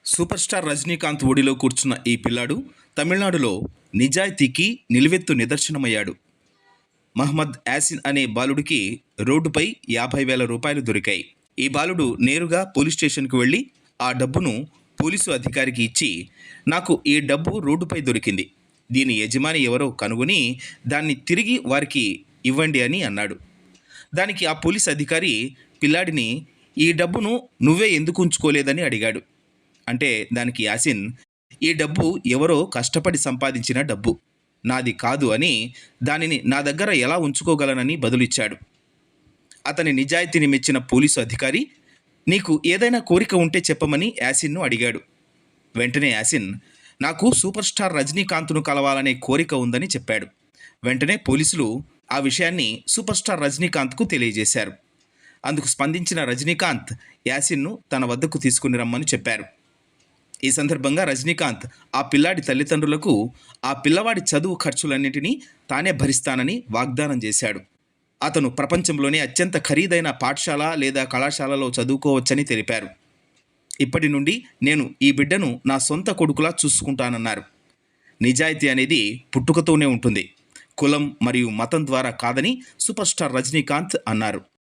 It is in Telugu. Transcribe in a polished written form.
సూపర్ స్టార్ రజనీకాంత్ ఒడిలో కూర్చున్న ఈ పిల్లాడు తమిళనాడులో నిజాయితీకి నిలువెత్తు నిదర్శనమయ్యాడు. మహ్మద్ యాసిన్ అనే బాలుడికి రోడ్డుపై 50,000 రూపాయలు దొరికాయి. ఈ బాలుడు నేరుగా పోలీస్ స్టేషన్కు వెళ్ళి ఆ డబ్బును పోలీసు అధికారికి ఇచ్చి, నాకు ఈ డబ్బు రోడ్డుపై దొరికింది, దీని యజమాని ఎవరో కనుగొని దాన్ని తిరిగి వారికి ఇవ్వండి అని అన్నాడు. దానికి ఆ పోలీస్ అధికారి పిల్లాడిని, ఈ డబ్బును నువ్వే ఎందుకు ఉంచుకోలేదని అడిగాడు. అంటే దానికి యాసిన్, ఈ డబ్బు ఎవరో కష్టపడి సంపాదించిన డబ్బు, నాది కాదు అని, దానిని నా దగ్గర ఎలా ఉంచుకోగలనని బదులిచ్చాడు. అతని నిజాయితీని మెచ్చిన పోలీసు అధికారి, నీకు ఏదైనా కోరిక ఉంటే చెప్పమని యాసిన్ను అడిగాడు. వెంటనే యాసిన్, నాకు సూపర్ స్టార్ రజనీకాంత్ను కలవాలనే కోరిక ఉందని చెప్పాడు. వెంటనే పోలీసులు ఆ విషయాన్ని సూపర్ స్టార్ రజనీకాంత్కు తెలియజేశారు. అందుకు స్పందించిన రజనీకాంత్ యాసిన్ను తన వద్దకు తీసుకుని రమ్మని చెప్పారు. ఈ సందర్భంగా రజనీకాంత్ ఆ పిల్లాడి తల్లిదండ్రులకు ఆ పిల్లవాడి చదువు ఖర్చులన్నింటినీ తానే భరిస్తానని వాగ్దానం చేశాడు. అతను ప్రపంచంలోనే అత్యంత ఖరీదైన పాఠశాల లేదా కళాశాలలో చదువుకోవచ్చని తెలిపారు. ఇప్పటి నుండి నేను ఈ బిడ్డను నా సొంత కొడుకులా చూసుకుంటానన్నారు. నిజాయితీ అనేది పుట్టుకతోనే ఉంటుంది, కులం మరియు మతం ద్వారా కాదని సూపర్ స్టార్ రజనీకాంత్ అన్నారు.